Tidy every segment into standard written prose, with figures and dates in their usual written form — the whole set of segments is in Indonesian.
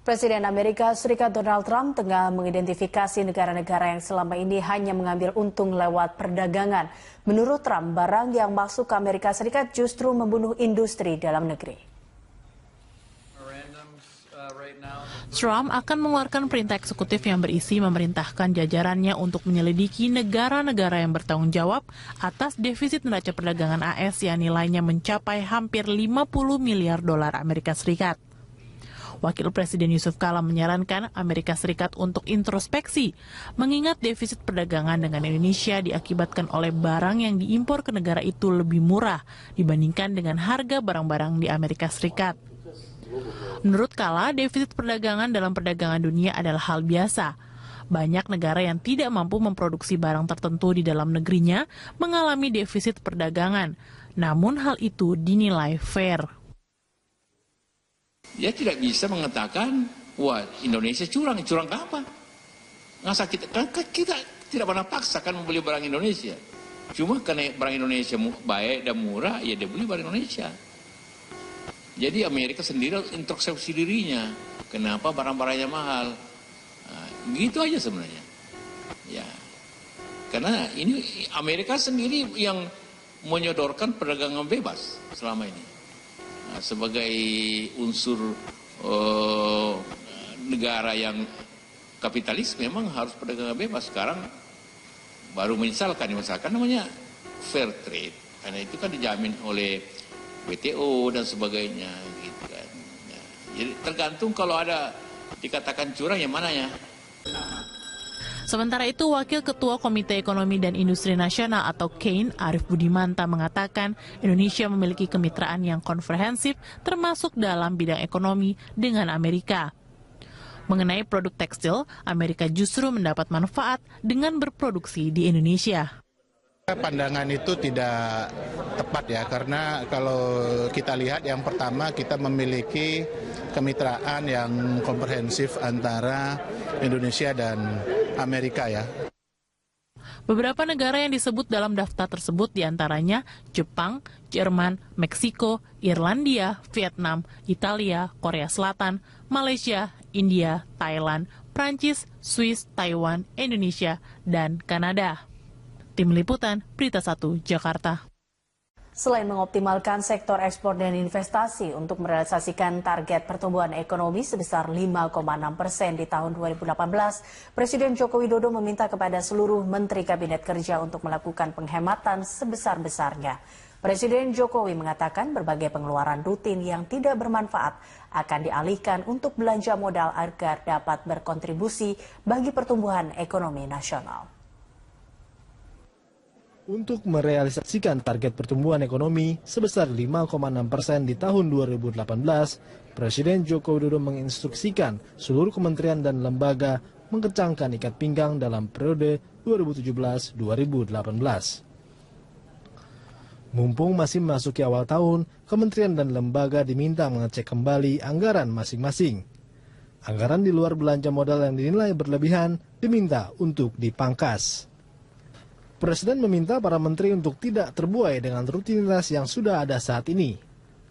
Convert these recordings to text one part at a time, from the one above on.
Presiden Amerika Serikat Donald Trump tengah mengidentifikasi negara-negara yang selama ini hanya mengambil untung lewat perdagangan. Menurut Trump, barang yang masuk ke Amerika Serikat justru membunuh industri dalam negeri. Trump akan mengeluarkan perintah eksekutif yang berisi memerintahkan jajarannya untuk menyelidiki negara-negara yang bertanggung jawab atas defisit neraca perdagangan AS yang nilainya mencapai hampir 50 miliar dolar Amerika Serikat. Wakil Presiden Yusuf Kala menyarankan Amerika Serikat untuk introspeksi, mengingat defisit perdagangan dengan Indonesia diakibatkan oleh barang yang diimpor ke negara itu lebih murah dibandingkan dengan harga barang-barang di Amerika Serikat. Menurut Kala, defisit perdagangan dalam perdagangan dunia adalah hal biasa. Banyak negara yang tidak mampu memproduksi barang tertentu di dalam negerinya mengalami defisit perdagangan, namun hal itu dinilai fair. Dia tidak bisa mengatakan, wah Indonesia curang apa? Masa kita tidak pernah paksa kan membeli barang Indonesia. Cuma karena barang Indonesia baik dan murah, ya dia beli barang Indonesia. Jadi Amerika sendiri introspeksi dirinya, kenapa barang-barangnya mahal. Nah, gitu aja sebenarnya. Ya, karena ini Amerika sendiri yang menyodorkan perdagangan bebas selama ini. Nah, sebagai unsur negara yang kapitalis memang harus perdagangan bebas. Sekarang baru misalkan namanya fair trade, karena itu kan dijamin oleh WTO dan sebagainya gitu kan. Ya, jadi tergantung kalau ada dikatakan curang yang mana ya. Sementara itu, Wakil Ketua Komite Ekonomi dan Industri Nasional atau KAIN, Arief Budimanta mengatakan Indonesia memiliki kemitraan yang komprehensif termasuk dalam bidang ekonomi dengan Amerika. Mengenai produk tekstil, Amerika justru mendapat manfaat dengan berproduksi di Indonesia. Pandangan itu tidak tepat ya, karena kalau kita lihat yang pertama kita memiliki kemitraan yang komprehensif antara Indonesia dan Amerika ya. Beberapa negara yang disebut dalam daftar tersebut diantaranya Jepang, Jerman, Meksiko, Irlandia, Vietnam, Italia, Korea Selatan, Malaysia, India, Thailand, Prancis, Swiss, Taiwan, Indonesia, dan Kanada. Tim Liputan, Berita 1, Jakarta. Selain mengoptimalkan sektor ekspor dan investasi untuk merealisasikan target pertumbuhan ekonomi sebesar 5,6% di tahun 2018, Presiden Joko Widodo meminta kepada seluruh Menteri Kabinet Kerja untuk melakukan penghematan sebesar-besarnya. Presiden Jokowi mengatakan berbagai pengeluaran rutin yang tidak bermanfaat akan dialihkan untuk belanja modal agar dapat berkontribusi bagi pertumbuhan ekonomi nasional. Untuk merealisasikan target pertumbuhan ekonomi sebesar 5,6% di tahun 2018, Presiden Joko Widodo menginstruksikan seluruh kementerian dan lembaga mengencangkan ikat pinggang dalam periode 2017-2018. Mumpung masih memasuki awal tahun, kementerian dan lembaga diminta mengecek kembali anggaran masing-masing. Anggaran di luar belanja modal yang dinilai berlebihan diminta untuk dipangkas. Presiden meminta para menteri untuk tidak terbuai dengan rutinitas yang sudah ada saat ini.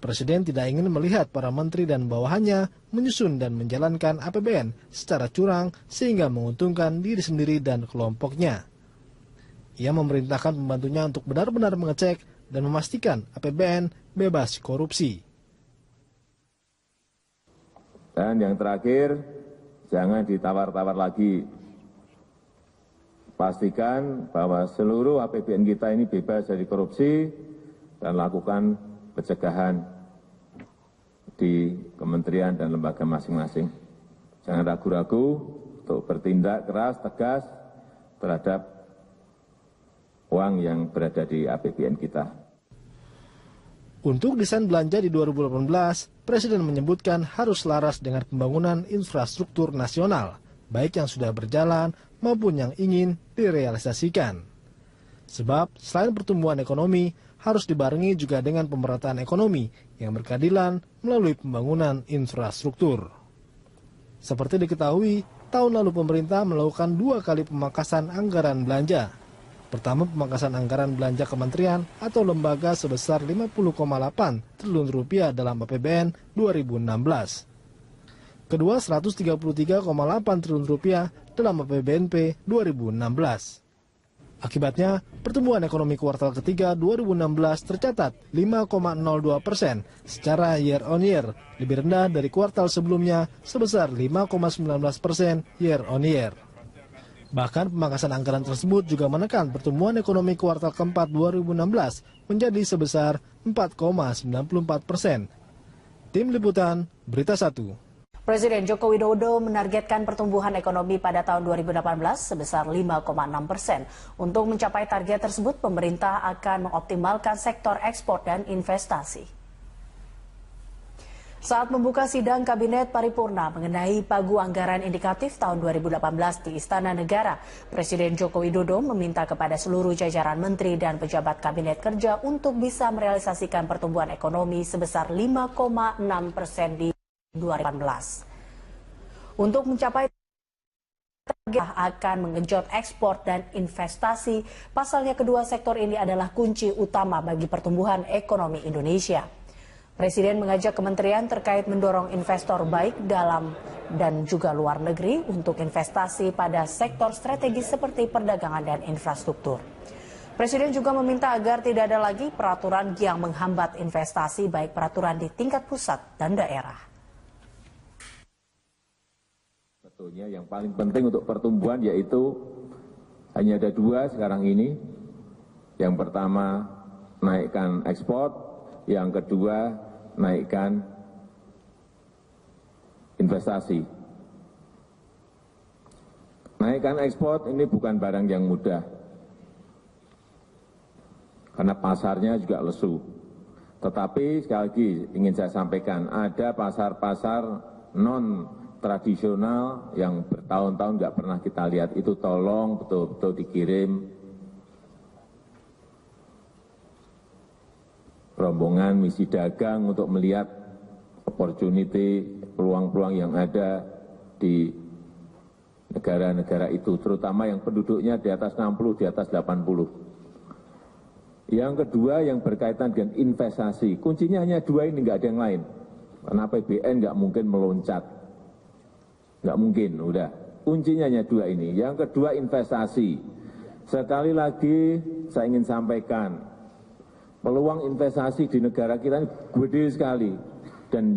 Presiden tidak ingin melihat para menteri dan bawahannya menyusun dan menjalankan APBN secara curang sehingga menguntungkan diri sendiri dan kelompoknya. Ia memerintahkan pembantunya untuk benar-benar mengecek dan memastikan APBN bebas korupsi. Dan yang terakhir, jangan ditawar-tawar lagi. Pastikan bahwa seluruh APBN kita ini bebas dari korupsi dan lakukan pencegahan di kementerian dan lembaga masing-masing. Jangan ragu-ragu untuk bertindak keras, tegas terhadap uang yang berada di APBN kita. Untuk desain belanja di 2018, Presiden menyebutkan harus selaras dengan pembangunan infrastruktur nasional, baik yang sudah berjalan maupun yang ingin direalisasikan. Sebab selain pertumbuhan ekonomi, harus dibarengi juga dengan pemerataan ekonomi yang berkeadilan melalui pembangunan infrastruktur. Seperti diketahui, tahun lalu pemerintah melakukan 2 kali pemangkasan anggaran belanja. Pertama, pemangkasan anggaran belanja kementerian atau lembaga sebesar 50,8 triliun rupiah dalam APBN 2016. kedua 133,8 triliun rupiah dalam APBNP 2016. Akibatnya, pertumbuhan ekonomi kuartal ketiga 2016 tercatat 5,02% secara year on year, lebih rendah dari kuartal sebelumnya sebesar 5,19% year on year. Bahkan pemangkasan anggaran tersebut juga menekan pertumbuhan ekonomi kuartal keempat 2016 menjadi sebesar 4,94%. Tim Liputan, Berita 1. Presiden Joko Widodo menargetkan pertumbuhan ekonomi pada tahun 2018 sebesar 5,6%. Untuk mencapai target tersebut, pemerintah akan mengoptimalkan sektor ekspor dan investasi. Saat membuka sidang Kabinet Paripurna mengenai pagu anggaran indikatif tahun 2018 di Istana Negara, Presiden Joko Widodo meminta kepada seluruh jajaran menteri dan pejabat Kabinet Kerja untuk bisa merealisasikan pertumbuhan ekonomi sebesar 5,6% di 2018. Untuk mencapai target akan menggenjot ekspor dan investasi. Pasalnya kedua sektor ini adalah kunci utama bagi pertumbuhan ekonomi Indonesia. Presiden mengajak kementerian terkait mendorong investor baik dalam dan juga luar negeri untuk investasi pada sektor strategis seperti perdagangan dan infrastruktur. Presiden juga meminta agar tidak ada lagi peraturan yang menghambat investasi, baik peraturan di tingkat pusat dan daerah. Yang paling penting untuk pertumbuhan yaitu hanya ada dua sekarang ini. Yang pertama, naikkan ekspor. Yang kedua, naikkan investasi. Naikkan ekspor ini bukan barang yang mudah, karena pasarnya juga lesu. Tetapi sekali lagi ingin saya sampaikan, ada pasar-pasar non-tradisional yang bertahun-tahun nggak pernah kita lihat. Itu tolong betul-betul dikirim rombongan misi dagang untuk melihat opportunity, peluang-peluang yang ada di negara-negara itu, terutama yang penduduknya di atas 60, di atas 80. Yang kedua yang berkaitan dengan investasi, kuncinya hanya dua ini, nggak ada yang lain. Karena APBN nggak mungkin meloncat, nggak mungkin, udah. Kuncinya hanya dua ini. Yang kedua investasi. Sekali lagi saya ingin sampaikan, peluang investasi di negara kita ini gede sekali, dan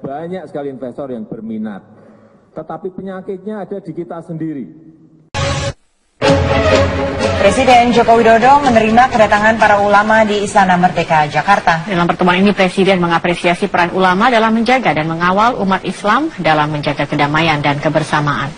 banyak sekali investor yang berminat. Tetapi penyakitnya ada di kita sendiri. Presiden Joko Widodo menerima kedatangan para ulama di Istana Merdeka, Jakarta. Dalam pertemuan ini, Presiden mengapresiasi peran ulama dalam menjaga dan mengawal umat Islam dalam menjaga kedamaian dan kebersamaan.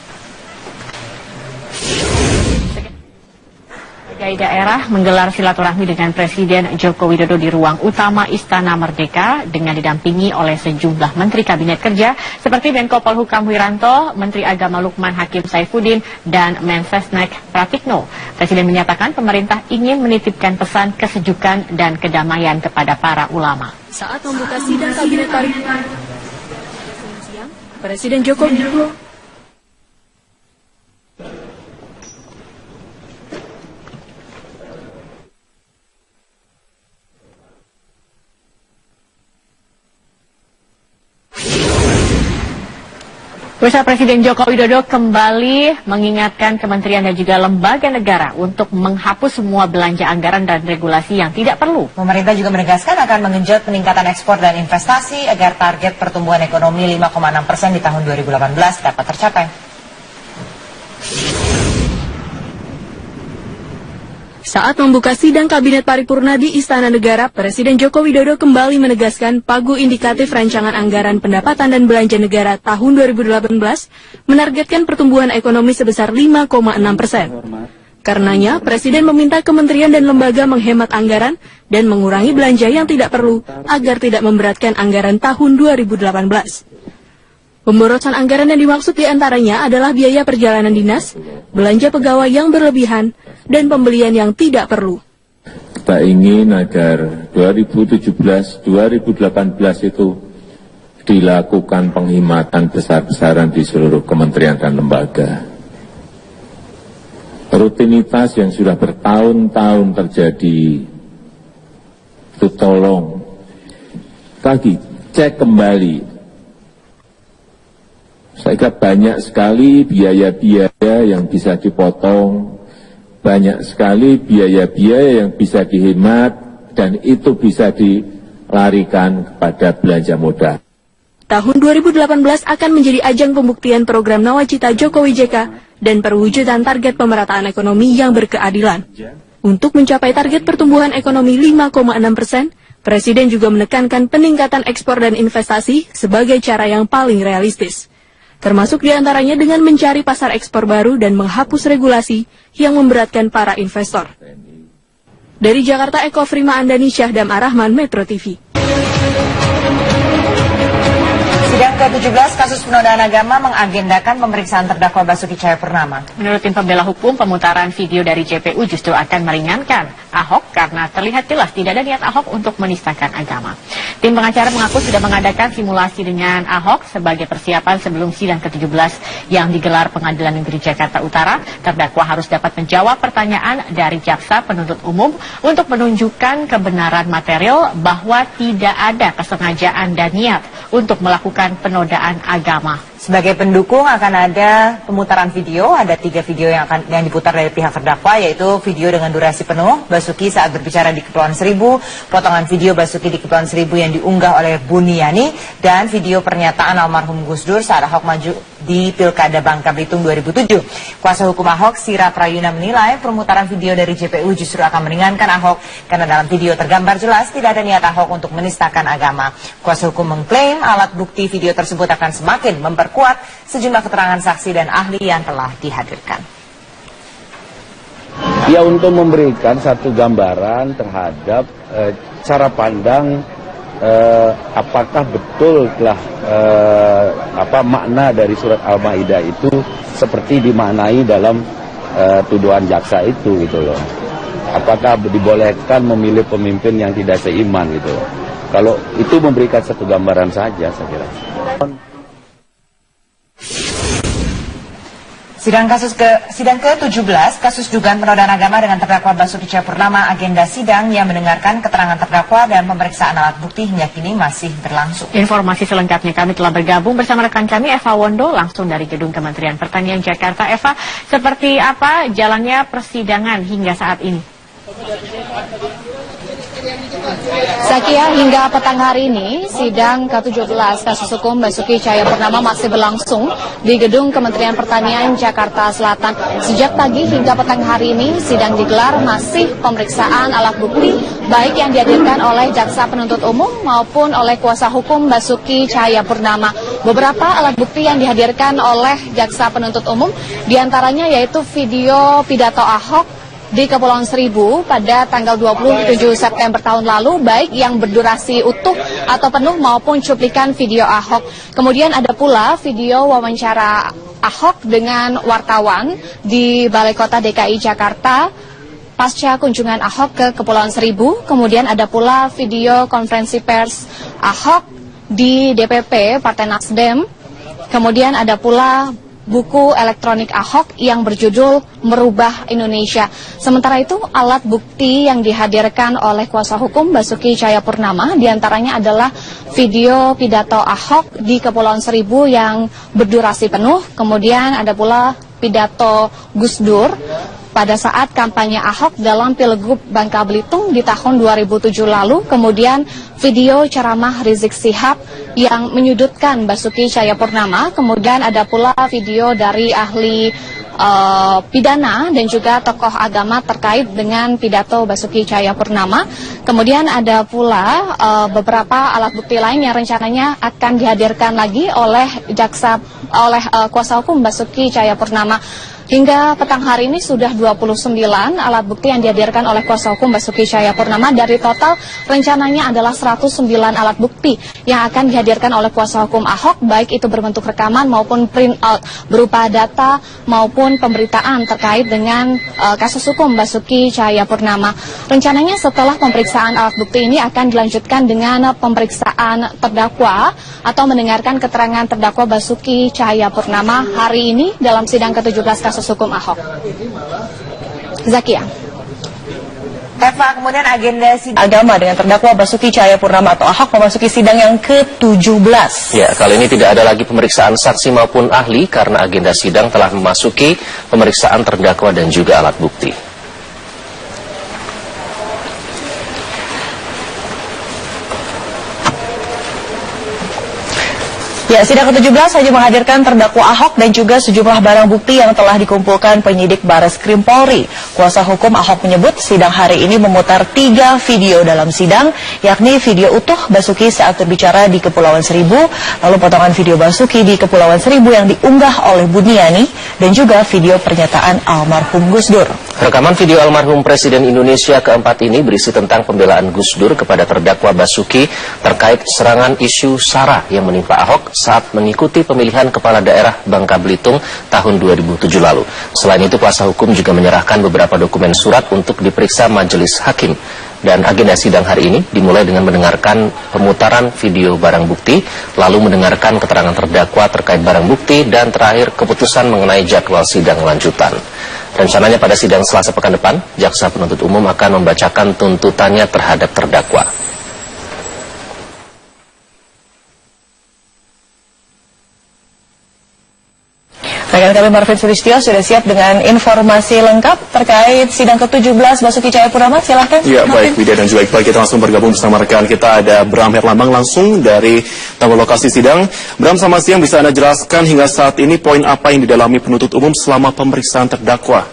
Berbagai daerah menggelar silaturahmi dengan Presiden Joko Widodo di ruang utama Istana Merdeka dengan didampingi oleh sejumlah Menteri Kabinet Kerja seperti Menko Polhukam Wiranto, Menteri Agama Lukman Hakim Saifuddin, dan Mensesnek Pratikno. Presiden menyatakan pemerintah ingin menitipkan pesan kesejukan dan kedamaian kepada para ulama. Saat membuka sidang Kabinet Paripurna, Presiden Joko Widodo Pemirsa, Presiden Joko Widodo kembali mengingatkan kementerian dan juga lembaga negara untuk menghapus semua belanja anggaran dan regulasi yang tidak perlu. Pemerintah juga menegaskan akan menggenjot peningkatan ekspor dan investasi agar target pertumbuhan ekonomi 5,6% di tahun 2018 dapat tercapai. Saat membuka sidang Kabinet Paripurna di Istana Negara, Presiden Joko Widodo kembali menegaskan pagu indikatif rancangan anggaran pendapatan dan belanja negara tahun 2018 menargetkan pertumbuhan ekonomi sebesar 5,6%. Karenanya, Presiden meminta kementerian dan lembaga menghemat anggaran dan mengurangi belanja yang tidak perlu agar tidak memberatkan anggaran tahun 2018. Pemborosan anggaran yang dimaksud diantaranya adalah biaya perjalanan dinas, belanja pegawai yang berlebihan, dan pembelian yang tidak perlu. Kita ingin agar 2017-2018 itu dilakukan penghematan besar-besaran di seluruh kementerian dan lembaga. Rutinitas yang sudah bertahun-tahun terjadi, itu tolong lagi cek kembali Saya kira banyak sekali biaya-biaya yang bisa dipotong, banyak sekali biaya-biaya yang bisa dihemat, dan itu bisa dilarikan kepada belanja modal. Tahun 2018 akan menjadi ajang pembuktian program Nawacita Jokowi JK dan perwujudan target pemerataan ekonomi yang berkeadilan. Untuk mencapai target pertumbuhan ekonomi 5,6%, Presiden juga menekankan peningkatan ekspor dan investasi sebagai cara yang paling realistis. Termasuk diantaranya dengan mencari pasar ekspor baru dan menghapus regulasi yang memberatkan para investor. Dari Jakarta, Eko Frima Andani, Syahdam Arahman, Metro TV. Sidang ke-17 kasus penodaan agama mengagendakan pemeriksaan terdakwa Basuki Cahayapurnama. Menurut tim pembela hukum, pemutaran video dari JPU justru akan meringankan Ahok karena terlihat jelas tidak ada niat Ahok untuk menistakan agama. Tim pengacara mengaku sudah mengadakan simulasi dengan Ahok sebagai persiapan sebelum sidang ke-17 yang digelar Pengadilan Negeri Jakarta Utara. Terdakwa harus dapat menjawab pertanyaan dari jaksa penuntut umum untuk menunjukkan kebenaran material bahwa tidak ada kesengajaan dan niat untuk melakukan penodaan agama. Sebagai pendukung akan ada pemutaran video, ada 3 video yang diputar dari pihak terdakwa, yaitu video dengan durasi penuh Basuki saat berbicara di Kepulauan Seribu, potongan video Basuki di Kepulauan Seribu yang diunggah oleh Buniani, dan video pernyataan almarhum Gus Dur saat Ahok maju di Pilkada Bangka Belitung 2007. Kuasa hukum Ahok, Sira Prayuna, menilai pemutaran video dari JPU justru akan meringankan Ahok karena dalam video tergambar jelas tidak ada niat Ahok untuk menistakan agama. Kuasa hukum mengklaim alat bukti video tersebut akan semakin memperkuat sejumlah keterangan saksi dan ahli yang telah dihadirkan. Ya, untuk memberikan satu gambaran terhadap cara pandang apakah betul telah makna dari surat Al-Maidah itu seperti dimaknai dalam tuduhan jaksa itu gitu loh. Apakah dibolehkan memilih pemimpin yang tidak seiman gitu loh. Kalau itu memberikan satu gambaran saja saya kira. Sidang ke-17 kasus dugaan penodaan agama dengan terdakwa Basuki Cahayapurnama, agenda sidang yang mendengarkan keterangan terdakwa dan pemeriksaan alat bukti hingga kini masih berlangsung. Informasi selengkapnya kami telah bergabung bersama rekan kami Eva Wondo langsung dari Gedung Kementerian Pertanian Jakarta. Eva, seperti apa jalannya persidangan hingga saat ini? Zakia, hingga petang hari ini, sidang ke-17 kasus hukum Basuki Cahayapurnama masih berlangsung di Gedung Kementerian Pertanian Jakarta Selatan. Sejak pagi hingga petang hari ini, sidang digelar masih pemeriksaan alat bukti, baik yang dihadirkan oleh jaksa penuntut umum maupun oleh kuasa hukum Basuki Cahayapurnama. Beberapa alat bukti yang dihadirkan oleh jaksa penuntut umum, diantaranya yaitu video pidato Ahok di Kepulauan Seribu pada tanggal 27 September tahun lalu, baik yang berdurasi utuh atau penuh maupun cuplikan video Ahok. Kemudian ada pula video wawancara Ahok dengan wartawan di Balai Kota DKI Jakarta pasca kunjungan Ahok ke Kepulauan Seribu. Kemudian ada pula video konferensi pers Ahok di DPP Partai Nasdem. Kemudian ada pula buku elektronik Ahok yang berjudul Merubah Indonesia. Sementara itu, alat bukti yang dihadirkan oleh kuasa hukum Basuki Cahayapurnama diantaranya adalah video pidato Ahok di Kepulauan Seribu yang berdurasi penuh. Kemudian ada pula pidato Gus Dur pada saat kampanye Ahok dalam Pilgub Bangka Belitung di tahun 2007 lalu. Kemudian video ceramah Rizik Syihab yang menyudutkan Basuki Cahayapurnama. Kemudian ada pula video dari ahli pidana dan juga tokoh agama terkait dengan pidato Basuki Cahayapurnama. Kemudian ada pula beberapa alat bukti lain yang rencananya akan dihadirkan lagi oleh kuasa hukum Basuki Cahayapurnama. Hingga petang hari ini sudah 29 alat bukti yang dihadirkan oleh kuasa hukum Basuki Cahayapurnama. Dari total rencananya adalah 109 alat bukti yang akan dihadirkan oleh kuasa hukum Ahok, baik itu berbentuk rekaman maupun print out berupa data maupun pemberitaan terkait dengan kasus hukum Basuki Cahayapurnama. Rencananya setelah pemeriksaan alat bukti ini akan dilanjutkan dengan pemeriksaan terdakwa atau mendengarkan keterangan terdakwa Basuki Cahayapurnama hari ini dalam sidang ke-17 kasus hukum Ahok. Zakia. Eva, kemudian agenda sidang agama dengan terdakwa Basuki Cahayapurnama atau Ahok memasuki sidang yang ke-17. Ya, kali ini tidak ada lagi pemeriksaan saksi maupun ahli karena agenda sidang telah memasuki pemeriksaan terdakwa dan juga alat bukti. Ya, sidang ke-17 hanya menghadirkan terdakwa Ahok dan juga sejumlah barang bukti yang telah dikumpulkan penyidik Bareskrim Polri. Kuasa hukum Ahok menyebut sidang hari ini memutar 3 video dalam sidang, yakni video utuh Basuki saat berbicara di Kepulauan Seribu, lalu potongan video Basuki di Kepulauan Seribu yang diunggah oleh Buniani, dan juga video pernyataan almarhum Gus Dur. Rekaman video almarhum Presiden Indonesia keempat ini berisi tentang pembelaan Gus Dur kepada terdakwa Basuki terkait serangan isu SARA yang menimpa Ahok saat mengikuti pemilihan kepala daerah Bangka Belitung tahun 2007 lalu. Selain itu, kuasa hukum juga menyerahkan beberapa dokumen surat untuk diperiksa majelis hakim. Dan agenda sidang hari ini dimulai dengan mendengarkan pemutaran video barang bukti, lalu mendengarkan keterangan terdakwa terkait barang bukti, dan terakhir keputusan mengenai jadwal sidang lanjutan. Rencananya pada sidang Selasa pekan depan, jaksa penuntut umum akan membacakan tuntutannya terhadap terdakwa. Rekan kami Marvin Sulistyo sudah siap dengan informasi lengkap terkait sidang ke-17 Basuki Cahayapurnama. Silahkan. Ya, baik Widya dan juga Iqbal, kita langsung bergabung bersama rekan kita, ada Bram Herlambang langsung dari tamu lokasi sidang. Bram, selamat siang, bisa Anda jelaskan hingga saat ini poin apa yang didalami penuntut umum selama pemeriksaan terdakwa?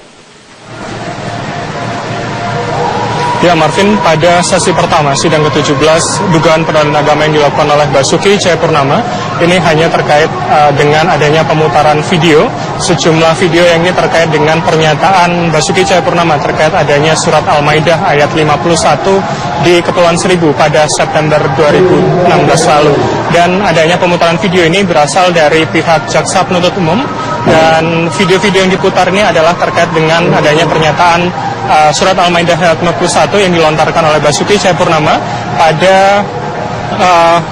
Ya, Marvin, pada sesi pertama sidang ke-17 dugaan penodaan agama yang dilakukan oleh Basuki Cahayapurnama ini hanya terkait dengan adanya pemutaran video, sejumlah video yang ini terkait dengan pernyataan Basuki Cahayapurnama terkait adanya surat Al-Maidah ayat 51 di Kepulauan Seribu pada September 2016 lalu. Dan adanya pemutaran video ini berasal dari pihak jaksa penuntut umum, dan video-video yang diputar ini adalah terkait dengan adanya pernyataan surat Al-Maidah ayat 51 yang dilontarkan oleh Basuki Cahayapurnama pada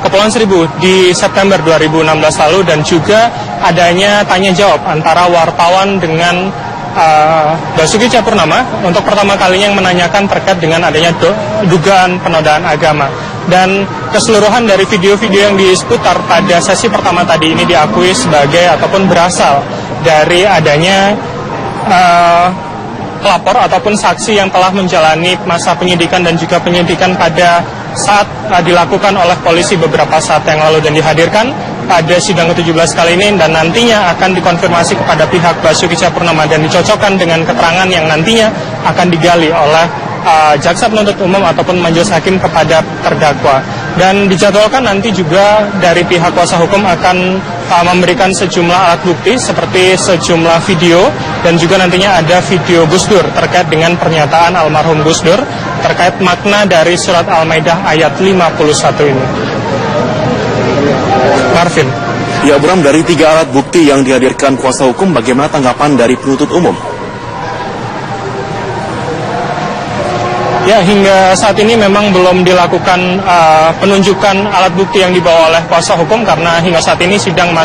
Kepulauan Seribu di September 2016 lalu, dan juga adanya tanya jawab antara wartawan dengan Basuki Cahayapurnama untuk pertama kalinya yang menanyakan terkait dengan adanya dugaan penodaan agama. Dan keseluruhan dari video-video yang diputar pada sesi pertama tadi ini diakui sebagai ataupun berasal dari adanya pelapor ataupun saksi yang telah menjalani masa penyidikan dan juga penyidikan pada saat dilakukan oleh polisi beberapa saat yang lalu dan dihadirkan pada sidang ke-17 kali ini, dan nantinya akan dikonfirmasi kepada pihak Basuki Cahayapurnama dan dicocokkan dengan keterangan yang nantinya akan digali oleh jaksa penuntut umum ataupun majelis hakim kepada terdakwa. Dan dijadwalkan nanti juga dari pihak kuasa hukum akan memberikan sejumlah alat bukti seperti sejumlah video, dan juga nantinya ada video Gus Dur terkait dengan pernyataan almarhum Gus Dur terkait makna dari surat Al-Maidah ayat 51 ini. Marvin. Ya, Bram, dari 3 alat bukti yang dihadirkan kuasa hukum, bagaimana tanggapan dari penuntut umum? Ya, hingga saat ini memang belum dilakukan penunjukan alat bukti yang dibawa oleh kuasa hukum karena hingga saat ini sidang masih